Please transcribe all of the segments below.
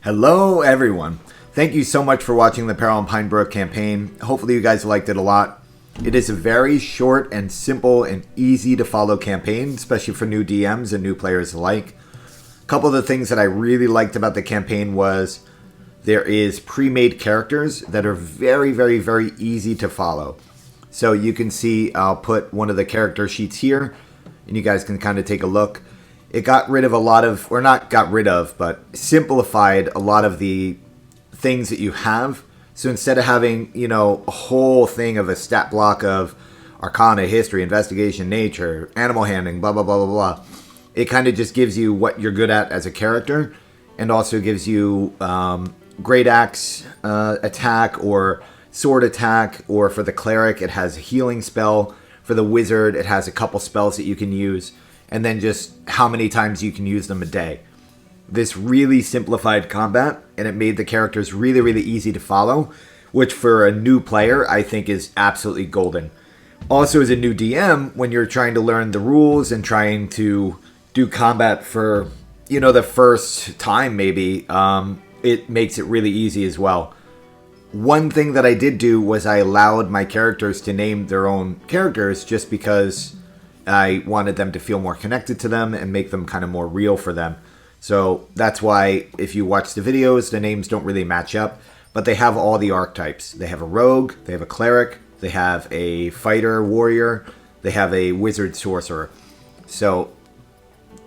Hello everyone. Thank you so much for watching the Peril In Pinebrook campaign. Hopefully you guys liked it a lot. It is a very short and simple and easy to follow campaign, especially for new DMs and new players alike. A couple of the things that I really liked about the campaign was there is pre-made characters that are very easy to follow. So you can see I'll put one of the character sheets here and you guys can kind of take a look. It got rid of a lot of, or not got rid of, but simplified a lot of the things that you have. So instead of having, a whole thing of a stat block of Arcana, History, Investigation, Nature, Animal Handling, blah, blah, blah, blah, blah, it kind of just gives you what you're good at as a character and also gives you Great Axe attack or sword attack, or for the Cleric, it has a healing spell. For the Wizard, it has a couple spells that you can use. And then just how many times you can use them a day. This really simplified combat, and it made the characters really easy to follow, which for a new player, I think is absolutely golden. Also, as a new DM, when you're trying to learn the rules and trying to do combat for, the first time maybe, it makes it really easy as well. One thing that I did do was I allowed my characters to name their own characters just because I wanted them to feel more connected to them and make them kind of more real for them. So that's why if you watch the videos, the names don't really match up, but they have all the archetypes. They have a rogue, they have a cleric, they have a fighter warrior, they have a wizard sorcerer. So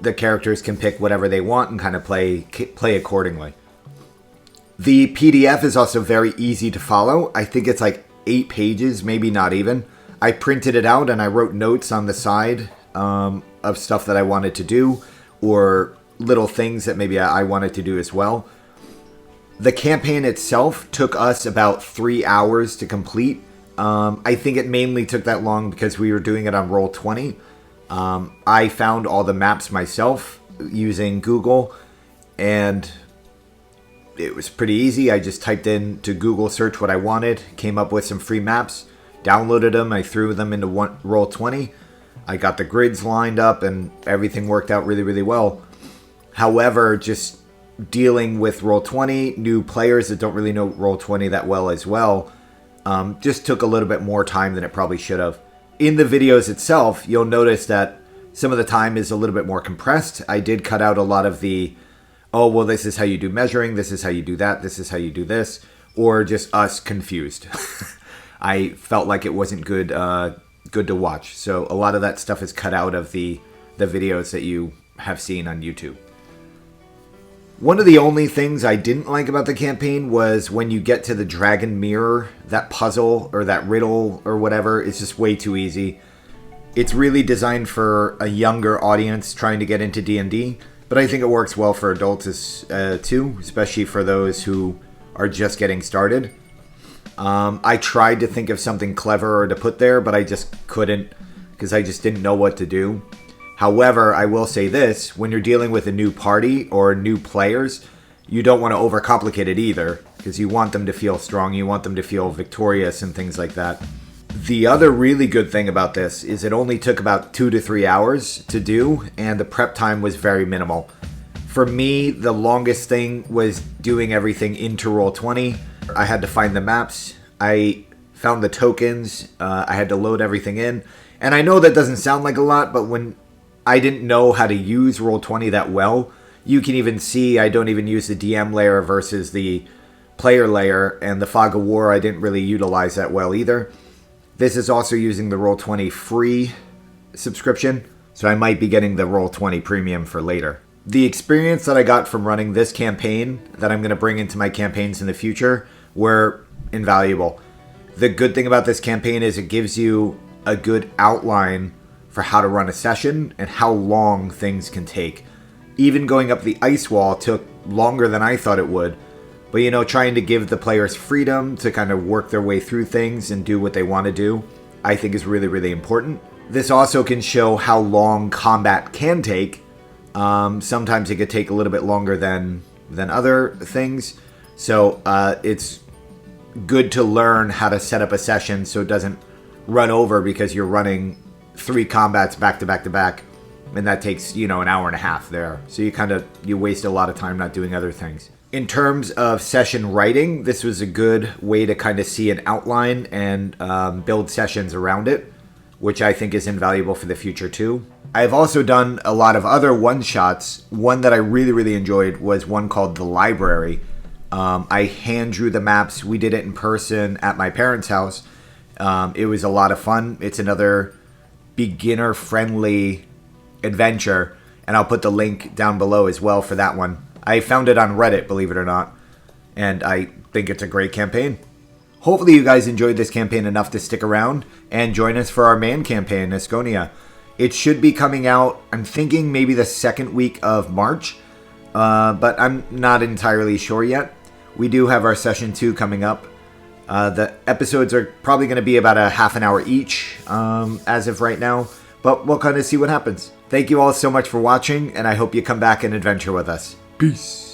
the characters can pick whatever they want and kind of play accordingly. The PDF is also very easy to follow. I think it's like 8 pages, maybe not even. I printed it out and I wrote notes on the side of stuff that I wanted to do or little things that maybe I wanted to do as well. The campaign itself took us about 3 hours to complete. I think it mainly took that long because we were doing it on Roll20. I found all the maps myself using Google and it was pretty easy. I just typed in to Google search what I wanted, came up with some free maps, downloaded them, I threw them into Roll20. I got the grids lined up and everything worked out really well. However, just dealing with Roll20, new players that don't really know Roll20 that well as well, just took a little bit more time than it probably should have. In the videos itself, you'll notice that some of the time is a little bit more compressed. I did cut out a lot of the, oh, well, this is how you do measuring, this is how you do that, this is how you do this, or just us confused. I felt like it wasn't good to watch. So a lot of that stuff is cut out of the videos that you have seen on YouTube. One of the only things I didn't like about the campaign was when you get to the dragon mirror, that puzzle or that riddle or whatever, it's just way too easy. It's really designed for a younger audience trying to get into D&D, but I think it works well for adults too, especially for those who are just getting started. I tried to think of something clever to put there, but I just couldn't because I just didn't know what to do. However, I will say this, when you're dealing with a new party or new players, you don't want to overcomplicate it either because you want them to feel strong, you want them to feel victorious and things like that. The other really good thing about this is it only took about 2 to 3 hours to do and the prep time was very minimal. For me, the longest thing was doing everything into Roll20. I had to find the maps, I found the tokens, I had to load everything in. And I know that doesn't sound like a lot, but when I didn't know how to use Roll20 that well, you can even see I don't even use the DM layer versus the player layer, and the Fog of War I didn't really utilize that well either. This is also using the Roll20 free subscription, so I might be getting the Roll20 premium for later. The experience that I got from running this campaign that I'm going to bring into my campaigns in the future were invaluable. The good thing about this campaign is it gives you a good outline for how to run a session and how long things can take. Even going up the ice wall took longer than I thought it would, but trying to give the players freedom to kind of work their way through things and do what they want to do, I think is really important. This also can show how long combat can take. Sometimes it could take a little bit longer than other things. So it's good to learn how to set up a session so it doesn't run over because you're running 3 combats back to back to back and that takes, an hour and a half there. So you waste a lot of time not doing other things. In terms of session writing, this was a good way to kind of see an outline and build sessions around it, which I think is invaluable for the future too. I've also done a lot of other one-shots. One that I really enjoyed was one called The Library. I hand drew the maps. We did it in person at my parents' house. It was a lot of fun. It's another beginner-friendly adventure, and I'll put the link down below as well for that one. I found it on Reddit, believe it or not, and I think it's a great campaign. Hopefully you guys enjoyed this campaign enough to stick around and join us for our man campaign, Asconia. It should be coming out, I'm thinking maybe the second week of March, but I'm not entirely sure yet. We do have our session 2 coming up. The episodes are probably going to be about a half an hour each as of right now, but we'll kind of see what happens. Thank you all so much for watching, and I hope you come back and adventure with us. Peace.